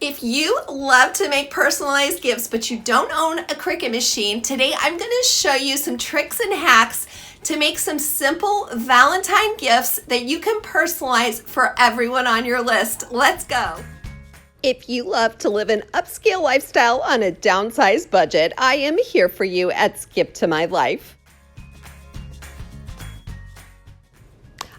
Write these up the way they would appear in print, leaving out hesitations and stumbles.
If you love to make personalized gifts, but you don't own a Cricut machine, today I'm going to show you some tricks and hacks to make some simple Valentine gifts that you can personalize for everyone on your list. Let's go. If you love to live an upscale lifestyle on a downsized budget, I am here for you at Skip to My Life.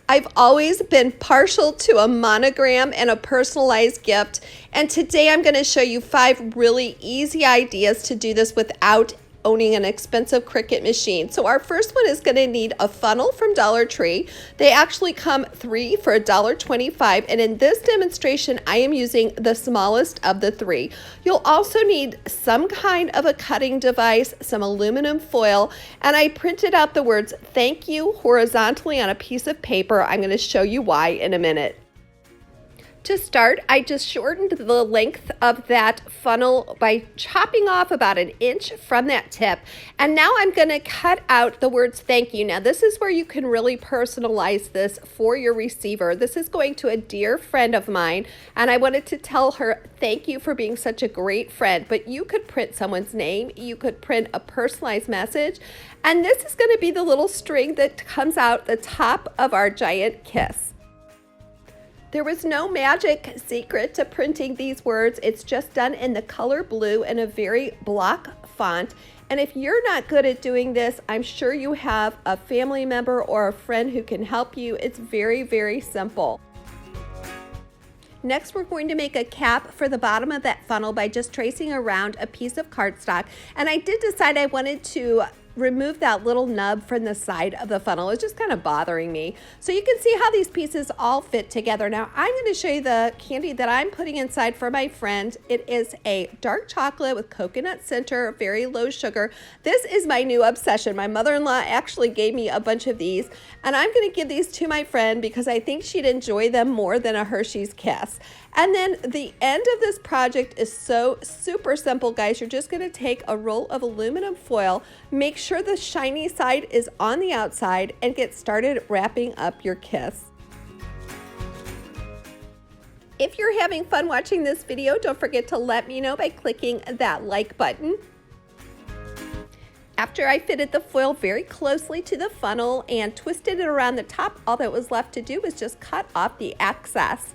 I've always been partial to a monogram and a personalized gift, and today I'm going to show you 5 really easy ideas to do this without owning an expensive Cricut machine. So our first one is going to need a funnel from Dollar Tree. They actually come 3 for $1.25, and in this demonstration I am using the smallest of the 3. You'll also need some kind of a cutting device, some aluminum foil, and I printed out the words "thank you" horizontally on a piece of paper. I'm going to show you why in a minute. To start, I just shortened the length of that funnel by chopping off about 1 inch from that tip. And now I'm going to cut out the words "thank you." Now this is where you can really personalize this for your receiver. This is going to a dear friend of mine, and I wanted to tell her thank you for being such a great friend. But you could print someone's name, you could print a personalized message, and this is going to be the little string that comes out the top of our giant kiss. There was no magic secret to printing these words. It's just done in the color blue in a very block font. And if you're not good at doing this, I'm sure you have a family member or a friend who can help you. It's very, very simple. Next, we're going to make a cap for the bottom of that funnel by just tracing around a piece of cardstock. And I did decide I wanted to remove that little nub from the side of the funnel. It's just kind of bothering me. So you can see how these pieces all fit together. Now I'm going to show you the candy that I'm putting inside for my friend. It is a dark chocolate with coconut center, very low sugar. This is my new obsession. My mother-in-law actually gave me a bunch of these, and I'm going to give these to my friend because I think she'd enjoy them more than a Hershey's Kiss. And then the end of this project is so super simple, guys. You're just going to take a roll of aluminum foil, make sure the shiny side is on the outside, and get started wrapping up your kiss. If you're having fun watching this video, don't forget to let me know by clicking that like button. After I fitted the foil very closely to the funnel and twisted it around the top, all that was left to do was just cut off the excess.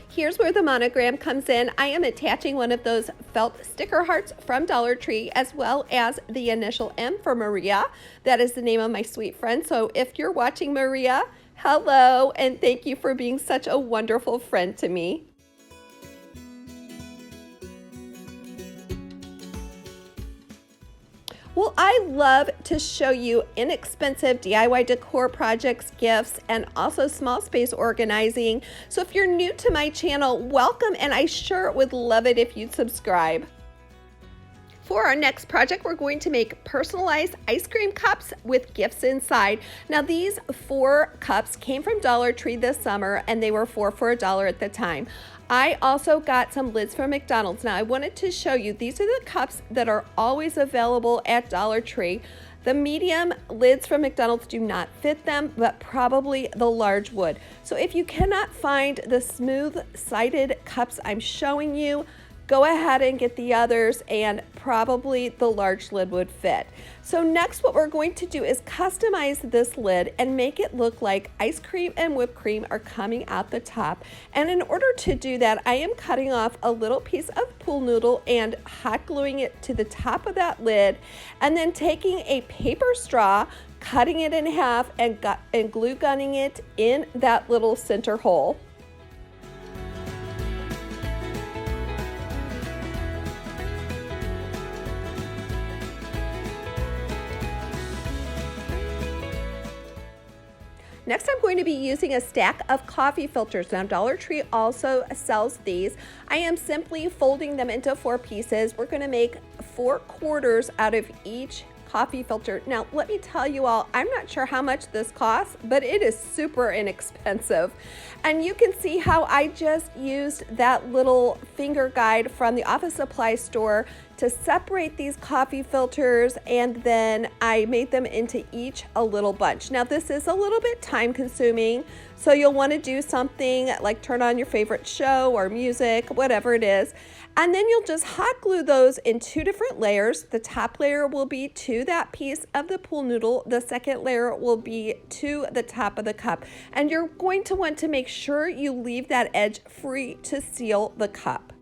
Here's where the monogram comes in. I am attaching one of those felt sticker hearts from Dollar Tree, as well as the initial M for Maria. That is the name of my sweet friend. So if you're watching, Maria, hello, and thank you for being such a wonderful friend to me. Well, I love to show you inexpensive DIY decor projects, gifts, and also small space organizing. So if you're new to my channel, welcome, and I sure would love it if you'd subscribe. For our next project, we're going to make personalized ice cream cups with gifts inside. Now these 4 cups came from Dollar Tree this summer, and they were 4 for $1 at the time. I also got some lids from McDonald's. Now I wanted to show you, these are the cups that are always available at Dollar Tree. The medium lids from McDonald's do not fit them, but probably the large would. So if you cannot find the smooth-sided cups I'm showing you, go ahead and get the others, and probably the large lid would fit. So next, what we're going to do is customize this lid and make it look like ice cream and whipped cream are coming out the top. And in order to do that, I am cutting off a little piece of pool noodle and hot gluing it to the top of that lid, and then taking a paper straw, cutting it in half, and glue gunning it in that little center hole. Next, I'm going to be using a stack of coffee filters. Now, Dollar Tree also sells these. I am simply folding them into 4 pieces. We're going to make 4 quarters out of each coffee filter. Now, let me tell you all, I'm not sure how much this costs, but it is super inexpensive. And you can see how I just used that little finger guide from the office supply store to separate these coffee filters, and then I made them into each a little bunch. Now this is a little bit time consuming, so you'll want to do something like turn on your favorite show or music, whatever it is. And then you'll just hot glue those in 2 different layers. The top layer will be to that piece of the pool noodle. The second layer will be to the top of the cup. And you're going to want to make sure you leave that edge free to seal the cup.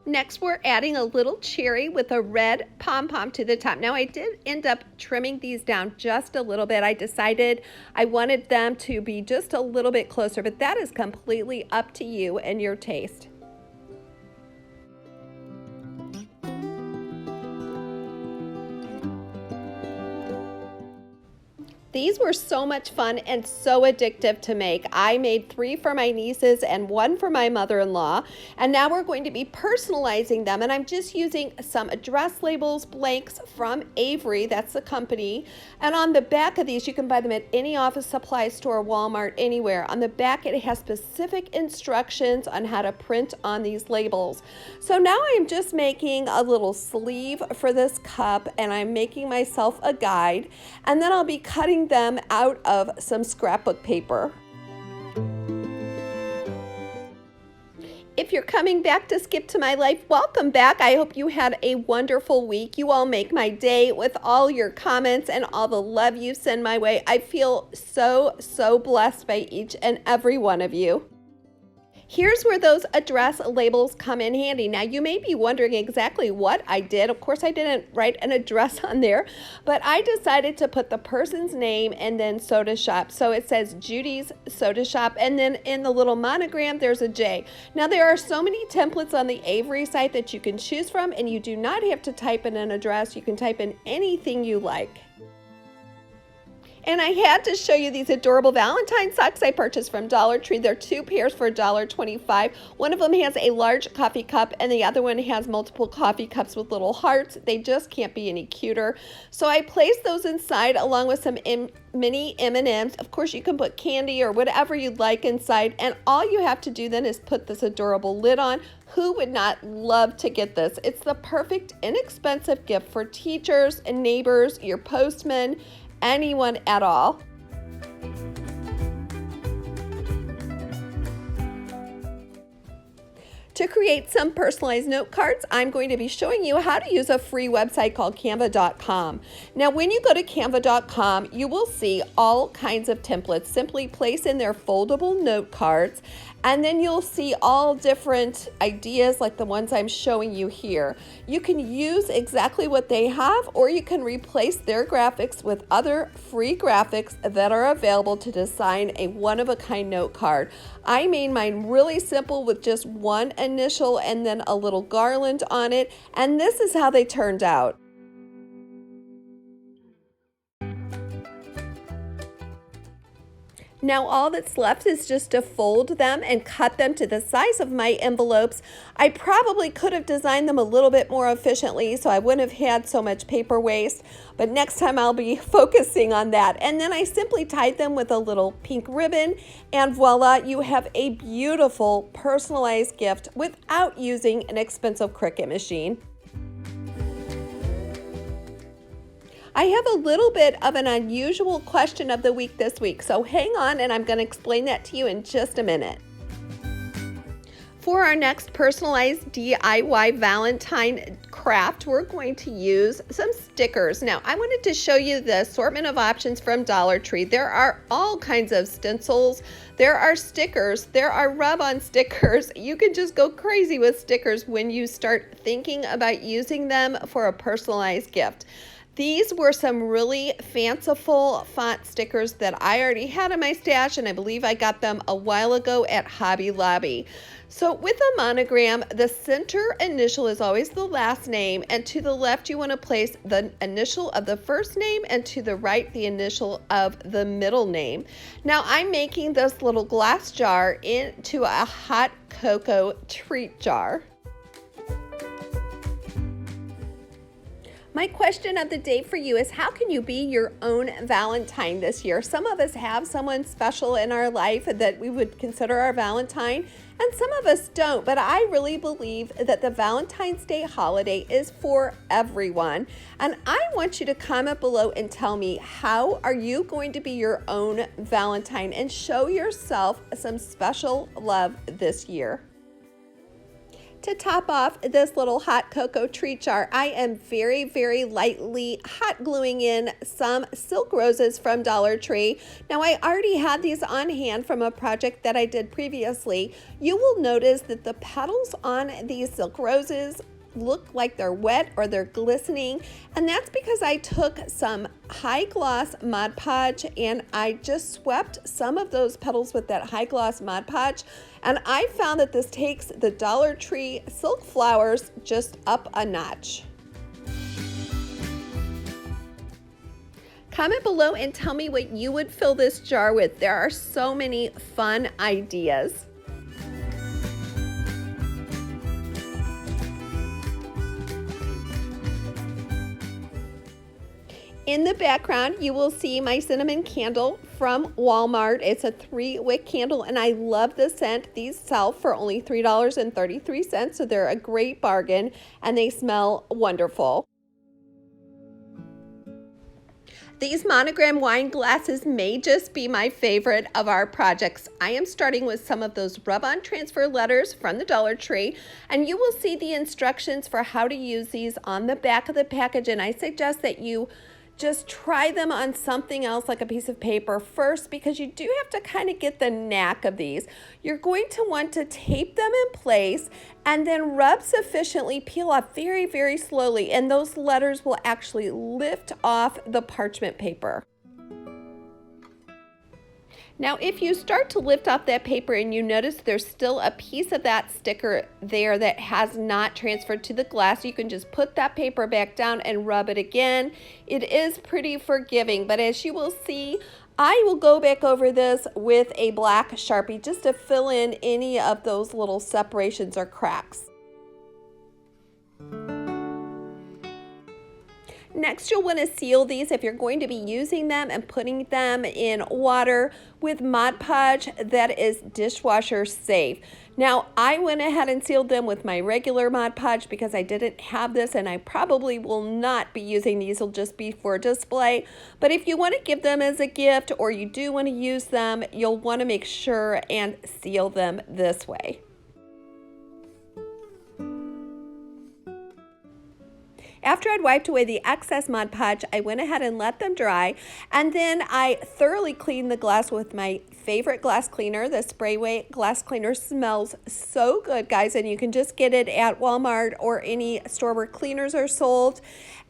Next, we're adding a little cherry with a red pom-pom to the top. Now, I did end up trimming these down just a little bit. I decided I wanted them to be just a little bit closer, but that is completely up to you and your taste. These were so much fun and so addictive to make. I made 3 for my nieces and 1 for my mother-in-law. And now we're going to be personalizing them. And I'm just using some address labels, blanks from Avery, that's the company. And on the back of these, you can buy them at any office supply store, Walmart, anywhere. On the back, it has specific instructions on how to print on these labels. So now I'm just making a little sleeve for this cup, and I'm making myself a guide. And then I'll be cutting them out of some scrapbook paper. If you're coming back to Skip to My Life, welcome back. I hope you had a wonderful week. You all make my day with all your comments and all the love you send my way. I feel so blessed by each and every one of you. Here's where those address labels come in handy. Now, you may be wondering exactly what I did. Of course, I didn't write an address on there, but I decided to put the person's name and then soda shop. So it says Judy's Soda Shop, and then in the little monogram, there's a J. Now, there are so many templates on the Avery site that you can choose from, and you do not have to type in an address. You can type in anything you like. And I had to show you these adorable Valentine socks I purchased from Dollar Tree. They're 2 pairs for $1.25. One of them has a large coffee cup, and the other one has multiple coffee cups with little hearts. They just can't be any cuter. So I placed those inside along with some mini M&Ms. Of course, you can put candy or whatever you'd like inside, and all you have to do then is put this adorable lid on. Who would not love to get this? It's the perfect, inexpensive gift for teachers and neighbors, your postman, anyone at all. To create some personalized note cards, I'm going to be showing you how to use a free website called canva.com. Now, when you go to canva.com, you will see all kinds of templates. Simply place in their foldable note cards, and then you'll see all different ideas like the ones I'm showing you here. You can use exactly what they have, or you can replace their graphics with other free graphics that are available to design a one-of-a-kind note card. I made mine really simple with just one initial and then a little garland on it, and this is how they turned out. Now all that's left is just to fold them and cut them to the size of my envelopes. I probably could have designed them a little bit more efficiently so I wouldn't have had so much paper waste, but next time I'll be focusing on that. And then I simply tied them with a little pink ribbon, and voila, you have a beautiful personalized gift without using an expensive Cricut machine. I have a little bit of an unusual question of the week this week, so hang on and I'm going to explain that to you in just a minute. For our next personalized DIY Valentine craft, we're going to use some stickers. Now, I wanted to show you the assortment of options from Dollar Tree. There are all kinds of stencils. There are stickers. There are rub-on stickers. You can just go crazy with stickers when you start thinking about using them for a personalized gift. These were some really fanciful font stickers that I already had in my stash, and I believe I got them a while ago at Hobby Lobby. So with a monogram, the center initial is always the last name, and to the left you want to place the initial of the first name, and to the right the initial of the middle name. Now I'm making this little glass jar into a hot cocoa treat jar. My question of the day for you is, how can you be your own Valentine this year? Some of us have someone special in our life that we would consider our Valentine, and some of us don't. But I really believe that the Valentine's Day holiday is for everyone. And I want you to comment below and tell me, how are you going to be your own Valentine and show yourself some special love this year? To top off this little hot cocoa treat jar, I am very, very lightly hot gluing in some silk roses from Dollar Tree. Now, I already had these on hand from a project that I did previously. You will notice that the petals on these silk roses look like they're wet or they're glistening, and that's because I took some high gloss Mod Podge and I just swept some of those petals with that high gloss Mod Podge, and I found that this takes the Dollar Tree silk flowers just up a notch. Comment below and tell me what you would fill this jar with. There are so many fun ideas. In the background, you will see my cinnamon candle from Walmart. It's a 3-wick candle, and I love the scent. These sell for only $3.33, so they're a great bargain, and they smell wonderful. These Monogram wine glasses may just be my favorite of our projects. I am starting with some of those rub-on transfer letters from the Dollar Tree, and you will see the instructions for how to use these on the back of the package, and I suggest that you just try them on something else like a piece of paper first, because you do have to kind of get the knack of these. You're going to want to tape them in place and then rub sufficiently, peel off very, very slowly, and those letters will actually lift off the parchment paper. Now, if you start to lift off that paper and you notice there's still a piece of that sticker there that has not transferred to the glass, you can just put that paper back down and rub it again. It is pretty forgiving, but as you will see, I will go back over this with a black Sharpie just to fill in any of those little separations or cracks. Next, you'll want to seal these if you're going to be using them and putting them in water with Mod Podge that is dishwasher safe. Now, I went ahead and sealed them with my regular Mod Podge because I didn't have this, and I probably will not be using these. They'll just be for display. But if you want to give them as a gift or you do want to use them, you'll want to make sure and seal them this way. After I'd wiped away the excess Mod Podge, I went ahead and let them dry, and then I thoroughly cleaned the glass with my favorite glass cleaner. The Sprayway glass cleaner smells so good, guys, and you can just get it at Walmart or any store where cleaners are sold.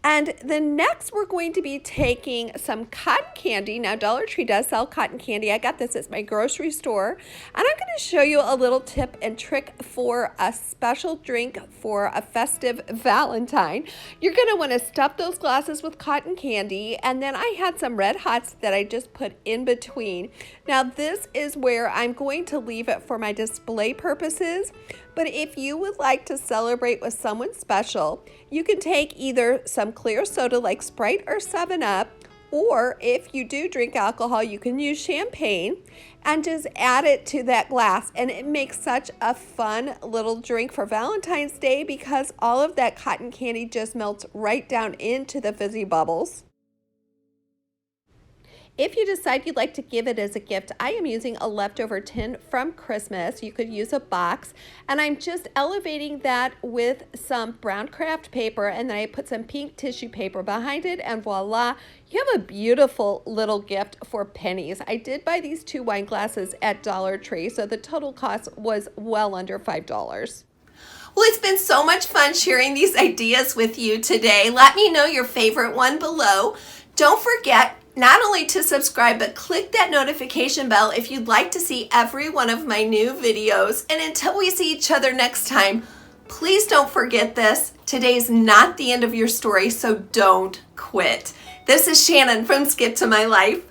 And then next, we're going to be taking some cotton candy. Now, Dollar Tree does sell cotton candy. I got this at my grocery store. And I'm going to show you a little tip and trick for a special drink for a festive Valentine. You're going to want to stuff those glasses with cotton candy. And then I had some Red Hots that I just put in between. Now, this is where I'm going to leave it for my display purposes. But if you would like to celebrate with someone special, you can take either some clear soda like Sprite or 7-Up, or if you do drink alcohol, you can use champagne and just add it to that glass. And it makes such a fun little drink for Valentine's Day because all of that cotton candy just melts right down into the fizzy bubbles. If you decide you'd like to give it as a gift, I am using a leftover tin from Christmas. You could use a box, and I'm just elevating that with some brown craft paper, and then I put some pink tissue paper behind it, and voila, you have a beautiful little gift for pennies. I did buy these 2 wine glasses at Dollar Tree, so the total cost was well under $5. Well, it's been so much fun sharing these ideas with you today. Let me know your favorite one below. Don't forget not only to subscribe, but click that notification bell if you'd like to see every one of my new videos. And until we see each other next time, please don't forget this. Today's not the end of your story, so don't quit. This is Shannon from Skip to My Life.